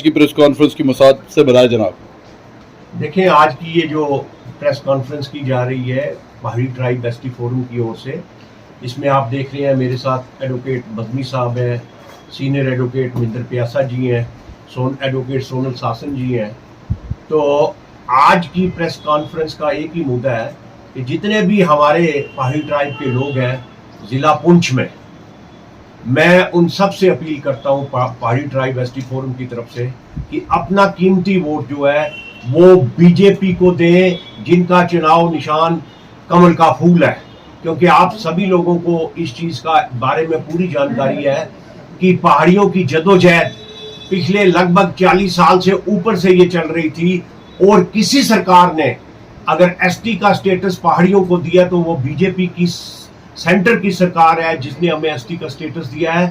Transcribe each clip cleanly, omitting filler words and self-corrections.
की press conference की मसाद से बनाए जनाब। देखें, आज की ये जो प्रेस कॉन्फ्रेंस की जा रही है पहाड़ी ट्राइब एसटी फोरम की ओर से, इसमें आप देख रहे हैं मेरे साथ एडवोकेट बज़मी साहब हैं, सीनियर एडवोकेट मिंदर प्यासा जी हैं, एडवोकेट सोनल सासन जी हैं। तो आज की प्रेस कॉन्फ्रेंस का एक ही मुद्दा है कि जितने भी हमारे पहाड़ी ट्राइब के लोग हैं ज़िला पुंछ में, मैं उन सब से अपील करता हूँ पहाड़ी ट्राइब एसटी फोरम की तरफ से कि अपना कीमती वोट जो है वो बीजेपी को दें, जिनका चुनाव निशान कमल का फूल है। क्योंकि आप सभी लोगों को इस चीज़ का बारे में पूरी जानकारी है कि पहाड़ियों की जदोजहद पिछले लगभग 40 साल से ऊपर से ये चल रही थी, और किसी सरकार ने अगर एसटी का स्टेटस पहाड़ियों को दिया तो वो बीजेपी की सेंटर की सरकार है जिसने हमें एसटी का स्टेटस दिया है।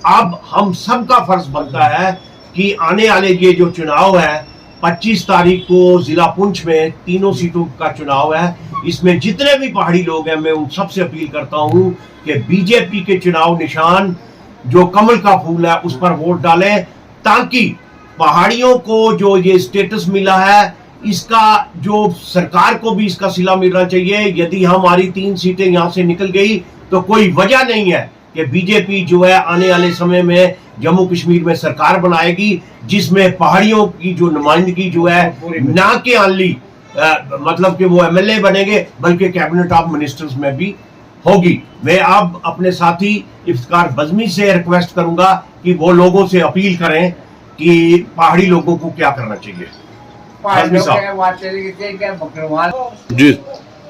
अब हम सबका फर्ज बनता है कि आने वाले ये जो चुनाव है 25 तारीख को जिला पुंछ में 3 सीटों का चुनाव है, इसमें जितने भी पहाड़ी लोग हैं मैं उन सबसे अपील करता हूं कि बीजेपी के चुनाव निशान जो कमल का फूल है उस पर वोट डालें, ताकि पहाड़ियों को जो ये स्टेटस मिला है इसका जो सरकार को भी इसका सिला मिलना चाहिए। यदि हमारी 3 सीटें यहां से निकल गई तो कोई वजह नहीं है कि बीजेपी जो है आने वाले समय में जम्मू कश्मीर में सरकार बनाएगी जिसमें पहाड़ियों की जो नुमाइंदगी जो है ना के आनली मतलब कि वो एमएलए बनेंगे बल्कि कैबिनेट ऑफ मिनिस्टर्स में भी होगी। मैं अब अपने साथी इफ्तिकार बज़मी से रिक्वेस्ट करूंगा कि वो लोगों से अपील करें कि पहाड़ी लोगों को क्या करना चाहिए। जी,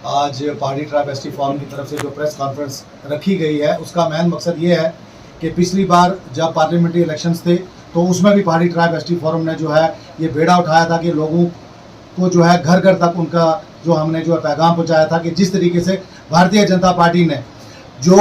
आज पहाड़ी ट्राइब एसटी फोरम की तरफ से जो प्रेस कॉन्फ्रेंस रखी गई है उसका मेन मकसद ये है कि पिछली बार जब पार्लियामेंट्री इलेक्शंस थे तो उसमें भी पहाड़ी ट्राइब एसटी फोरम ने जो है ये बेड़ा उठाया था कि लोगों को जो है घर घर तक उनका जो हमने जो है पैगाम पहुंचाया था कि जिस तरीके से भारतीय जनता पार्टी ने जो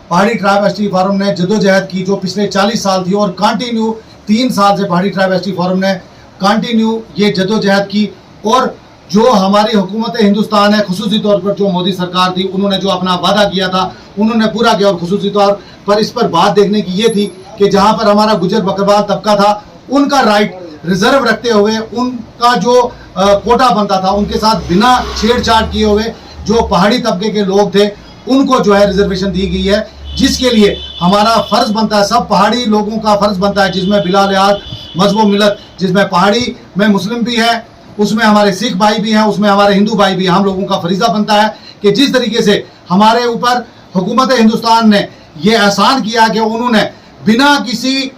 पहाड़ी ट्राइब एसटी फोरम ने जदोजहद की जो पिछले 40 साल थी और कंटिन्यू 3 साल से पहाड़ी ट्राइब एसटी फोरम ने कंटिन्यू ये जदोजहद की, और जो हमारी हुकूमत हिंदुस्तान है खुसूसी तौर पर जो मोदी सरकार थी उन्होंने जो अपना वादा किया था उन्होंने पूरा किया। और खुसूसी तौर पर इस पर बात देखने की ये थी कि जहां पर हमारा गुजर बकरवाल तबका था उनका राइट रिजर्व रखते हुए उनका जो कोटा बनता था उनके साथ बिना छेड़छाड़ किए हुए जो पहाड़ी तबके के लोग थे उनको जो है रिजर्वेशन दी गई है, जिसके लिए हमारा फर्ज बनता है, सब पहाड़ी लोगों का फर्ज बनता है, जिसमें बिला लिहाज मजहब मिलत, जिसमें पहाड़ी में मुस्लिम भी है, उसमें हमारे सिख भाई भी हैं, उसमें हमारे हिंदू भाई भी हैं। हम लोगों का फरीजा बनता है कि जिस तरीके से हमारे ऊपर हुकूमत हिंदुस्तान ने ये एहसान किया कि उन्होंने बिना किसी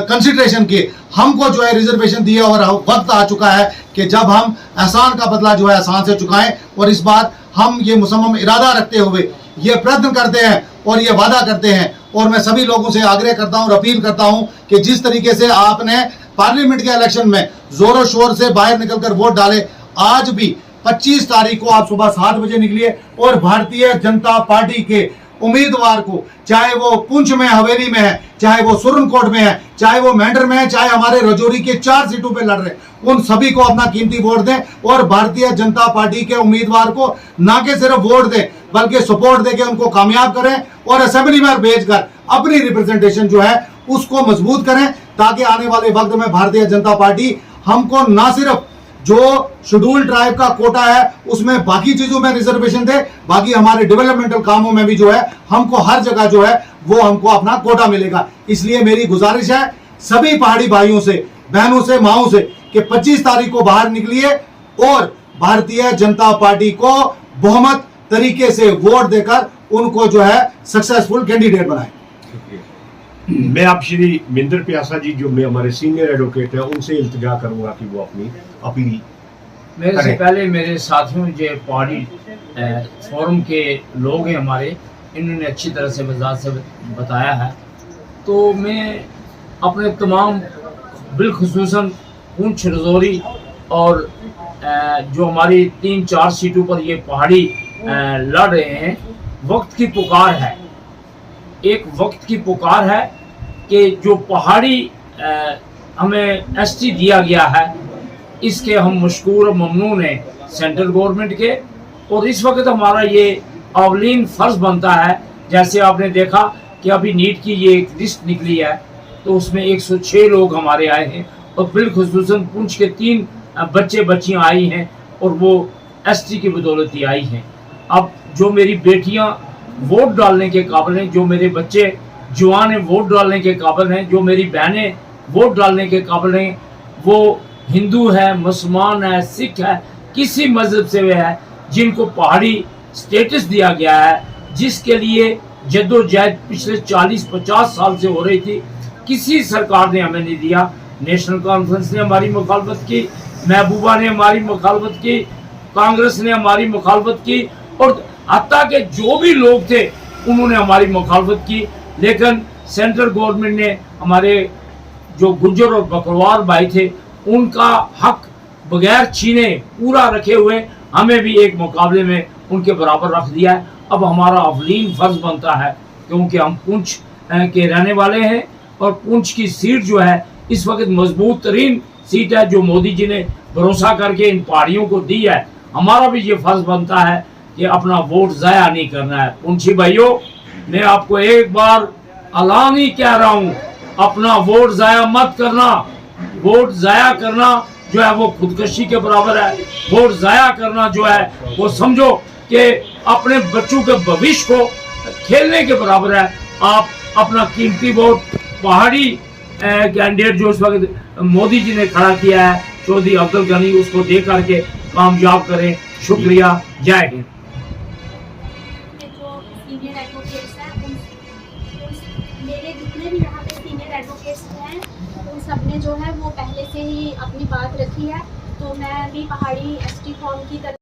कंसिडरेशन के हमको जो है रिजर्वेशन दिए, और वक्त आ चुका है कि जब हम एहसान का बदला जो है एहसान से चुकाएं। और इस बार हम ये मुसम्मम इरादा रखते हुए ये प्रयत्न करते हैं और ये वादा करते हैं, और मैं सभी लोगों से आग्रह करता हूं और अपील करता हूं कि जिस तरीके से आपने पार्लियामेंट के इलेक्शन में जोरों शोर से बाहर निकलकर वोट डाले, आज भी 25 तारीख को आप सुबह 7 बजे निकलिए और भारतीय जनता पार्टी के उम्मीदवार को, चाहे वो पुंछ में हवेली में है, चाहे वो सुरनकोट में है, चाहे वो मेंढर में है, चाहे हमारे रजौरी के 4 सीटों पे लड़ रहे, उन सभी को अपना कीमती वोट दें और भारतीय जनता पार्टी के उम्मीदवार को ना के सिर्फ वोट दें बल्कि सपोर्ट देके उनको कामयाब करें और असेंबली में भेजकर अपनी रिप्रेजेंटेशन जो है उसको मजबूत करें, ताकि आने वाले वक्त में भारतीय जनता पार्टी हमको ना सिर्फ जो शेड्यूल ट्राइब का कोटा है उसमें बाकी चीजों में रिजर्वेशन दे, बाकी हमारे डेवलपमेंटल कामों में भी जो है हमको हर जगह जो है वो हमको अपना कोटा मिलेगा। इसलिए मेरी गुजारिश है सभी पहाड़ी भाइयों से, बहनों से, माओं से कि 25 तारीख को बाहर निकलिए और भारतीय जनता पार्टी को बहुमत तरीके से वोट देकर उनको जो है सक्सेसफुल कैंडिडेट बनाए। मैं आप श्री मिंदर प्यासा जी जो मैं हमारे सीनियर एडवोकेट हैं उनसे इल्तिजा करूंगा कि वो अपनी अपील मेरे से पहले मेरे साथियों जो पहाड़ी फोरम के लोग हैं हमारे, इन्होंने अच्छी तरह से वजाहत से बताया है। तो मैं अपने तमाम बिलखुसूसन पुंछ, रजौरी और जो हमारी 3-4 सीटों पर ये पहाड़ी लड़ रहे हैं, वक्त की पुकार है, एक वक्त की पुकार है कि जो पहाड़ी हमें एसटी दिया गया है इसके हम मशकूर और ममनून हैं सेंट्रल गवर्नमेंट के। और इस वक्त हमारा ये अवलीन फ़र्ज़ बनता है, जैसे आपने देखा कि अभी नीट की ये एक लिस्ट निकली है तो उसमें 106 लोग हमारे आए हैं और बिलखुसूसन पुंछ के 3 बच्चे बच्चियां आई हैं और वो एसटी की बदौलत ही आई हैं। अब जो मेरी बेटियां वोट डालने के काबिल हैं, जो मेरे बच्चे जवान हैं वोट डालने के काबिल हैं, जो मेरी बहनें वोट डालने के काबिल हैं, वो हिंदू है, मुसलमान है, सिख है, किसी मजहब से वे है, जिनको पहाड़ी स्टेटस दिया गया है, जिसके लिए जद्दोजहद पिछले 40-50 साल से हो रही थी, किसी सरकार ने हमें नहीं दिया। नेशनल कॉन्फ्रेंस ने हमारी मुखालफत की, महबूबा ने हमारी मुखालफत की, कांग्रेस ने हमारी मुखालफत की और हत्ता के जो भी लोग थे उन्होंने हमारी मुखालफत की। लेकिन सेंट्रल गवर्नमेंट ने हमारे जो गुज्जर और बकरवाल भाई थे उनका हक बगैर छीने पूरा रखे हुए हमें भी एक मुकाबले में उनके बराबर रख दिया है। अब हमारा अवलीन फर्ज बनता है, क्योंकि हम पुंछ के रहने वाले हैं और पुंछ की सीट जो है इस वक्त मजबूत तरीन सीट है जो मोदी जी ने भरोसा करके इन पहाड़ियों को दी है। हमारा भी ये फर्ज बनता है कि अपना वोट ज़ाया नहीं करना है। पुंछी भाइयों, मैं आपको एक बार ऐलान ही कह रहा हूँ, अपना वोट ज़ाया मत करना। वोट ज़ाया करना जो है वो खुदकशी के बराबर है। वोट ज़ाया करना जो है वो समझो कि अपने बच्चों के भविष्य को खेलने के बराबर है। आप अपना कीमती वोट पहाड़ी कैंडिडेट जो इस वक्त मोदी जी ने खड़ा किया है चौधरी अब्दुल गनी, उसको दे करके कामयाब करें। शुक्रिया, जय हिंद। जो सीनियर एडवोकेट्स हैं मेरे जितने भी यहाँ पे सीनियर एडवोकेट्स हैं उन सब ने जो है वो पहले से ही अपनी बात रखी है, तो मैं भी पहाड़ी एसटी फॉर्म की तरफ